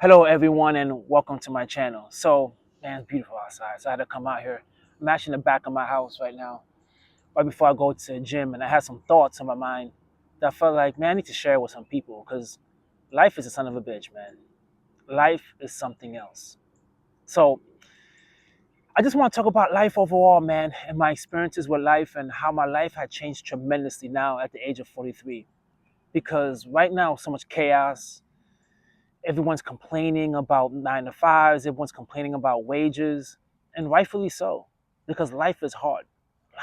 Hello, everyone, and welcome to my channel. Man, it's beautiful outside, so I had to come out here. I'm actually in the back of my house right now, right before I go to the gym, and I had some thoughts on my mind that I felt like, man, I need to share with some people because life is a son of a bitch, man. Life is something else. So, I just want to talk about life overall, man, and my experiences with life and how my life had changed tremendously now at the age of 43. Because right now, so much chaos. Everyone's complaining about 9 to 5s. Everyone's complaining about wages, and rightfully so, because life is hard.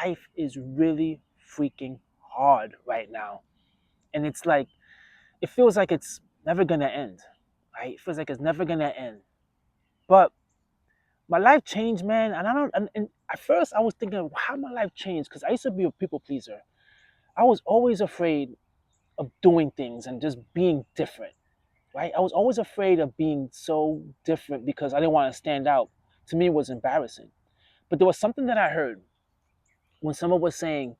Life is really freaking hard right now, and it's like it feels like it's never gonna end. Right? It feels like it's never gonna end. But my life changed, man, and I don't. And at first, I was thinking, how my life changed? Because I used to be a people pleaser. I was always afraid of doing things and just being different, right? I was always afraid of being so different because I didn't want to stand out. To me, it was embarrassing. But there was something that I heard when someone was saying,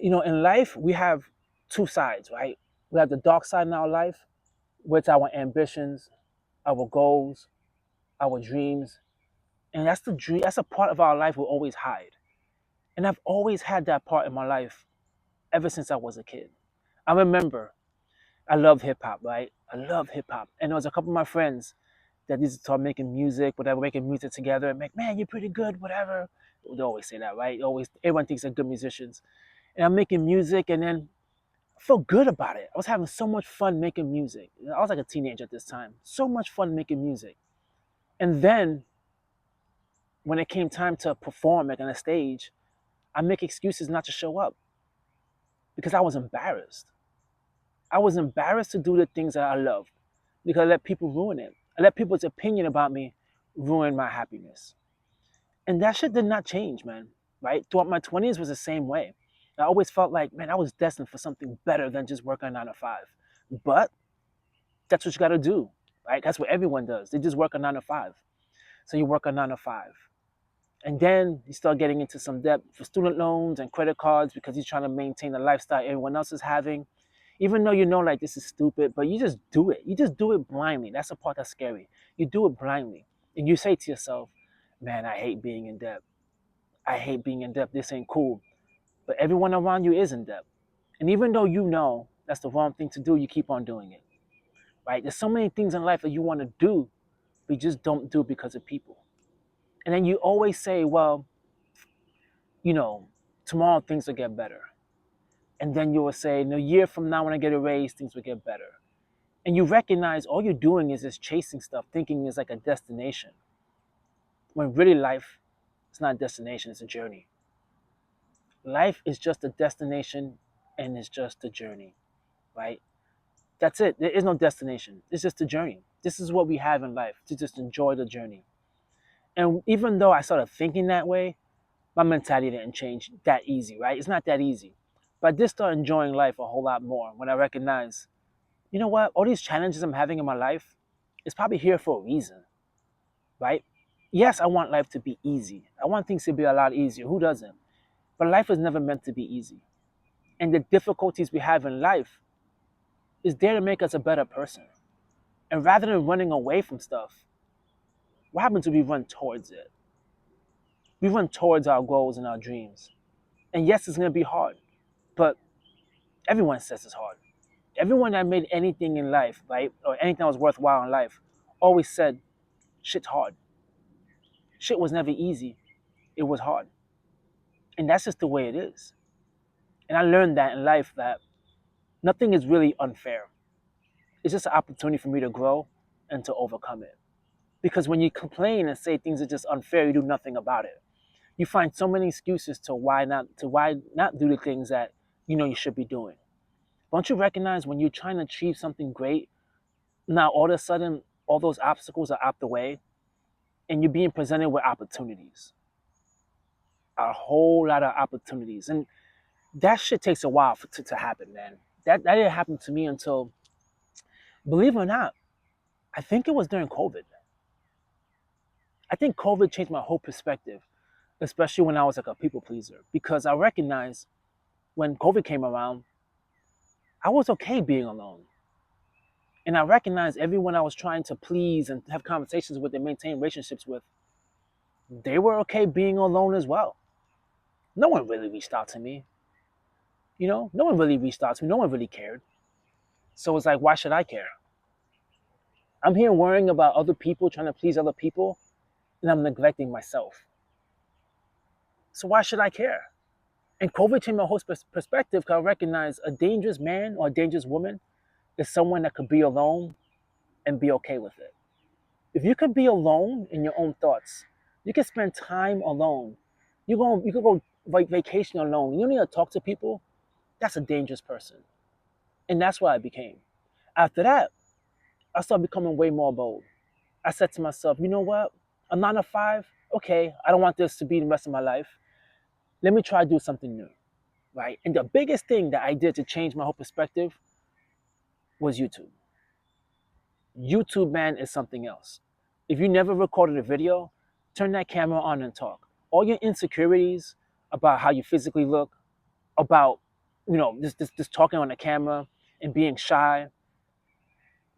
in life, we have two sides, right? We have the dark side in our life, with our ambitions, our goals, our dreams. And that's the dream, that's a part of our life we'll always hide. And I've always had that part in my life ever since I was a kid. I remember I love hip hop, right? I love hip hop. And there was a couple of my friends that used to start making music, whatever, making music together and make, man, you're pretty good, whatever. They always say that, right? Always, everyone thinks they're good musicians. And I'm making music, and then I felt good about it. I was having so much fun making music. I was like a teenager at this time. So much fun making music. And then when it came time to perform like on a stage, I make excuses not to show up because I was embarrassed. I was embarrassed to do the things that I love because I let people ruin it. I let people's opinion about me ruin my happiness. And that shit did not change, man. Right? Throughout my 20s was the same way. I always felt like, man, I was destined for something better than just working 9 to 5. But that's what you got to do, right? That's what everyone does. They just work a 9 to 5. So you work a 9 to 5. And then you start getting into some debt for student loans and credit cards because you're trying to maintain the lifestyle everyone else is having. Even though you know, like, this is stupid, but you just do it. You just do it blindly. That's the part that's scary. You do it blindly. And you say to yourself, man, I hate being in debt. I hate being in debt. This ain't cool. But everyone around you is in debt. And even though you know that's the wrong thing to do, you keep on doing it. Right? There's so many things in life that you want to do, but you just don't do because of people. And then you always say, well, you know, tomorrow things will get better. And then you will say, a year from now when I get a raise, things will get better. And you recognize all you're doing is just chasing stuff, thinking it's like a destination. When really life is not a destination, it's a journey. Life is just a destination and it's just a journey, right? That's it. There is no destination. It's just a journey. This is what we have in life, to just enjoy the journey. And even though I started thinking that way, my mentality didn't change that easy, right? It's not that easy. But I did start enjoying life a whole lot more when I recognize, you know what? All these challenges I'm having in my life is probably here for a reason, right? Yes, I want life to be easy. I want things to be a lot easier. Who doesn't? But life is never meant to be easy. And the difficulties we have in life is there to make us a better person. And rather than running away from stuff, what happens if we run towards it? We run towards our goals and our dreams. And yes, it's going to be hard, but everyone says it's hard. Everyone that made anything in life, right, or anything that was worthwhile in life, always said, shit's hard. Shit was never easy. It was hard. And that's just the way it is. And I learned that in life that nothing is really unfair. It's just an opportunity for me to grow and to overcome it. Because when you complain and say things are just unfair, you do nothing about it. You find so many excuses to why not do the things that you know you should be doing. Don't you recognize when you're trying to achieve something great, now all of a sudden all those obstacles are out the way and you're being presented with opportunities. A whole lot of opportunities. And that shit takes a while to happen, man. That didn't happen to me until, believe it or not, I think it was during COVID. I think COVID changed my whole perspective, especially when I was like a people pleaser, because I recognized when COVID came around, I was okay being alone. And I recognized everyone I was trying to please and have conversations with and maintain relationships with, they were okay being alone as well. No one really reached out to me. No one really reached out to me. No one really cared. So it's like, why should I care? I'm here worrying about other people, trying to please other people, and I'm neglecting myself. So why should I care? And COVID changed my whole perspective because I recognize a dangerous man or a dangerous woman is someone that could be alone and be okay with it. If you could be alone in your own thoughts, you can spend time alone. You could go vacation alone. You don't need to talk to people. That's a dangerous person. And that's what I became. After that, I started becoming way more bold. I said to myself, you know what? A 9 to 5, okay, I don't want this to be the rest of my life. Let me try to do something new, right? And the biggest thing that I did to change my whole perspective was YouTube. YouTube, man, is something else. If you never recorded a video, turn that camera on and talk. All your insecurities about how you physically look, about, just talking on the camera and being shy,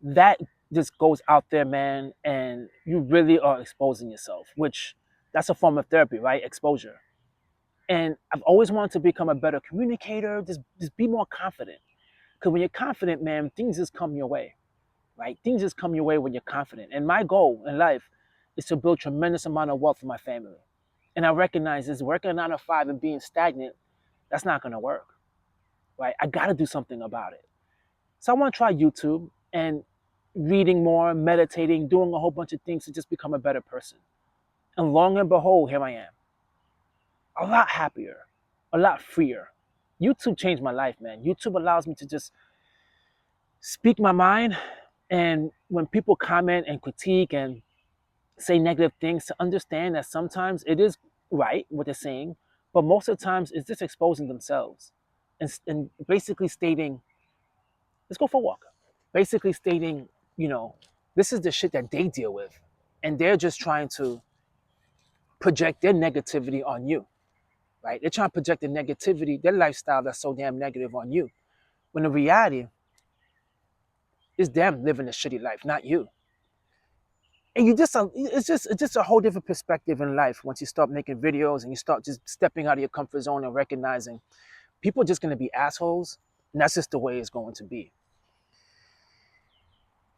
that just goes out there, man, and you really are exposing yourself, which that's a form of therapy, right? Exposure. And I've always wanted to become a better communicator, just be more confident. Because when you're confident, man, things just come your way, right? Things just come your way when you're confident. And my goal in life is to build tremendous amount of wealth for my family. And I recognize this working a 9 to 5 and being stagnant, that's not going to work, right? I got to do something about it. So I want to try YouTube and reading more, meditating, doing a whole bunch of things to just become a better person. And long and behold, here I am. A lot happier, a lot freer. YouTube changed my life, man. YouTube allows me to just speak my mind. And when people comment and critique and say negative things, to understand that sometimes it is right what they're saying, but most of the times it's just exposing themselves and basically stating, let's go for a walk. Basically stating, this is the shit that they deal with. And they're just trying to project their negativity on you, right? They're trying to project the negativity, their lifestyle that's so damn negative on you. When the reality is them living a shitty life, not you. And it's just a whole different perspective in life once you start making videos and you start just stepping out of your comfort zone and recognizing people are just going to be assholes, and that's just the way it's going to be.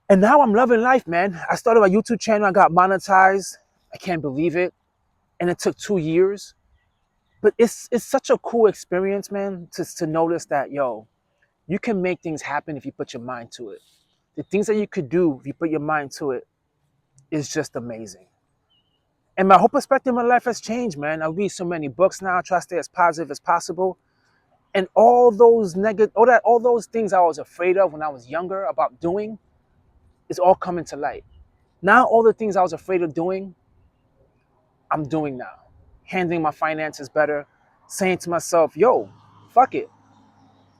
And now I'm loving life, man. I started my YouTube channel. I got monetized. I can't believe it. And it took 2 years. But it's such a cool experience, man, to notice that, you can make things happen if you put your mind to it. The things that you could do if you put your mind to it is just amazing. And my whole perspective on life has changed, man. I read so many books now. I try to stay as positive as possible. And all those all those things I was afraid of when I was younger about doing is all coming to light. Now all the things I was afraid of doing, I'm doing now. Handling my finances better, saying to myself, fuck it.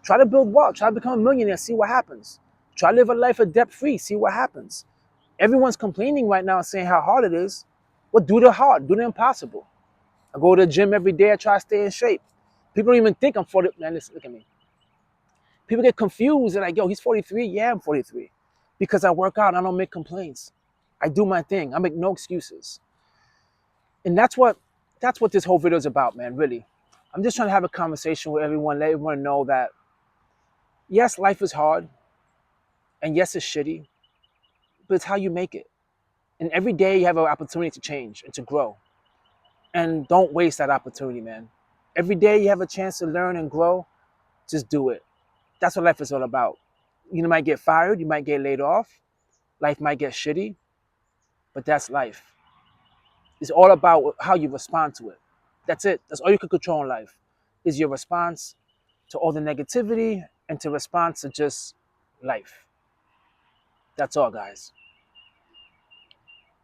Try to build wealth. Try to become a millionaire. See what happens. Try to live a life of debt-free. See what happens. Everyone's complaining right now and saying how hard it is. Well, do the hard. Do the impossible. I go to the gym every day. I try to stay in shape. People don't even think I'm 40. Man, listen, look at me. People get confused. They're like, he's 43. Yeah, I'm 43. Because I work out and I don't make complaints. I do my thing. I make no excuses. And that's what this whole video is about, man, really. I'm just trying to have a conversation with everyone, let everyone know that, yes, life is hard. And yes, it's shitty. But it's how you make it. And every day you have an opportunity to change and to grow. And don't waste that opportunity, man. Every day you have a chance to learn and grow, just do it. That's what life is all about. You might get fired, you might get laid off, life might get shitty, but that's life. It's all about how you respond to it. That's it. That's all you can control in life, is your response to all the negativity and to respond to just life. That's all, guys.